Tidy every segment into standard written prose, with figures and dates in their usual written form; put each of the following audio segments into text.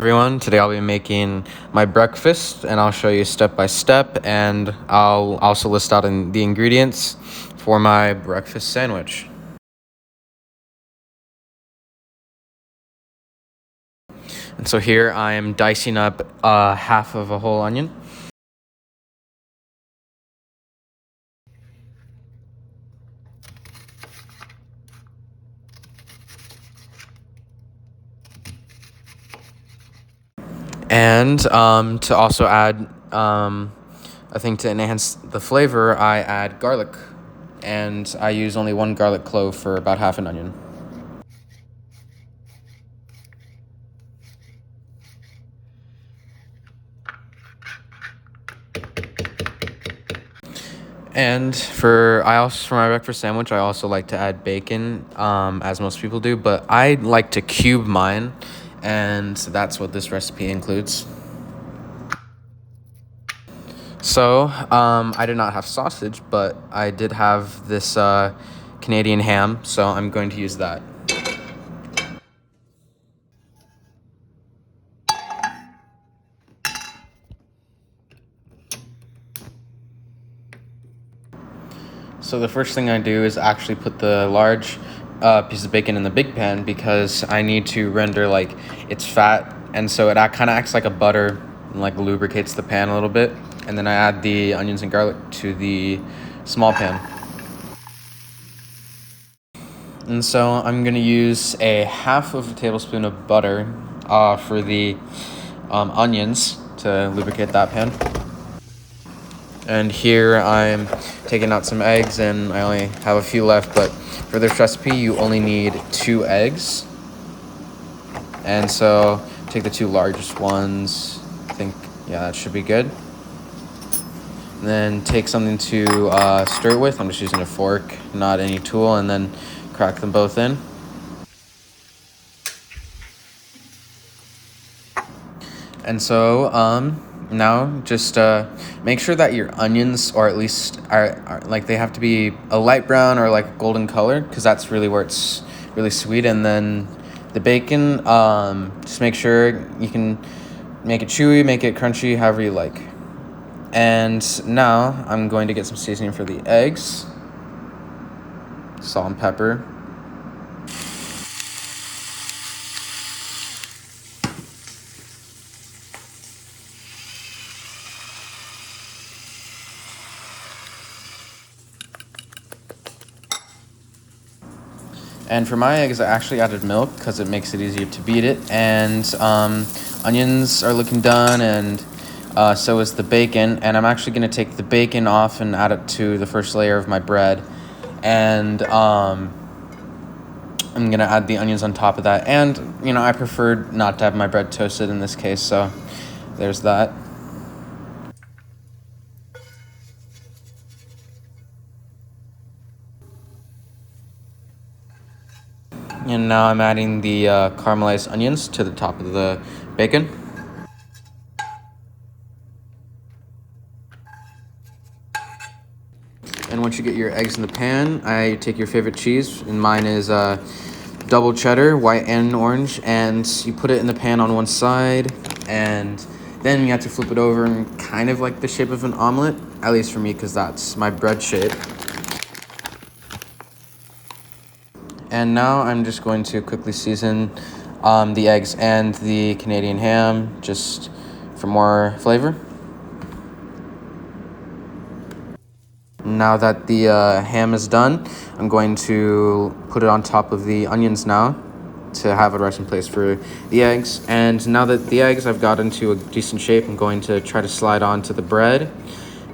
Everyone, today I'll be making my breakfast and I'll show you step by step, and I'll also list out the ingredients for my breakfast sandwich. And so here I am dicing up half of a whole onion. And to also add, I think to enhance the flavor, I add garlic. And I use only one garlic clove for about half an onion. And for my breakfast sandwich, I also like to add bacon, as most people do, but I like to cube mine, and that's what this recipe includes. So I did not have sausage, but I did have this Canadian ham, so I'm going to use that. So the first thing I do is actually put the large piece of bacon in the big pan, because I need to render like its fat, and so it kind of acts like a butter and like lubricates the pan a little bit. And then I add the onions and garlic to the small pan. And so I'm gonna use a half of a tablespoon of butter for the onions to lubricate that pan. And here I'm taking out some eggs, and I only have a few left, but for this recipe you only need 2 eggs. And so take the 2 largest ones. I think, yeah, that should be good. And then take something to stir it with. I'm just using a fork, not any tool, and then crack them both in. And so now just make sure that your onions, or at least are like, they have to be a light brown or like golden color, because that's really where it's really sweet. And then the bacon, just make sure you can make it chewy, make it crunchy, however you like. And now I'm going to get some seasoning for the eggs, salt and pepper. And for my eggs, I actually added milk because it makes it easier to beat it. And onions are looking done, and so is the bacon. And I'm actually going to take the bacon off and add it to the first layer of my bread. And I'm going to add the onions on top of that. And, you know, I preferred not to have my bread toasted in this case, so there's that. And now I'm adding the caramelized onions to the top of the bacon. And once you get your eggs in the pan, I take your favorite cheese, and mine is double cheddar, white and orange, and you put it in the pan on one side, and then you have to flip it over and kind of like the shape of an omelet, at least for me, because that's my bread shape. And now I'm just going to quickly season the eggs and the Canadian ham, just for more flavor. Now that the ham is done, I'm going to put it on top of the onions now to have a resting place for the eggs. And now that the eggs I've got into a decent shape, I'm going to try to slide onto the bread.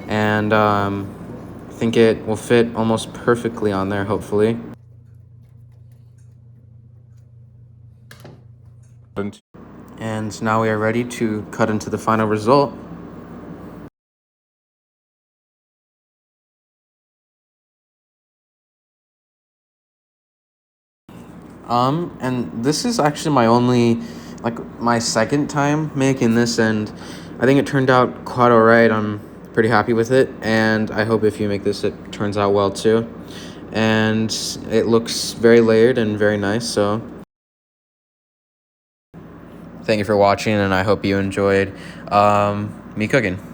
And I think it will fit almost perfectly on there, hopefully. And now we are ready to cut into the final result. And this is actually my second time making this, and I think it turned out quite alright. I'm pretty happy with it, and I hope if you make this, it turns out well too. And it looks very layered and very nice, so Thank you for watching, and I hope you enjoyed me cooking.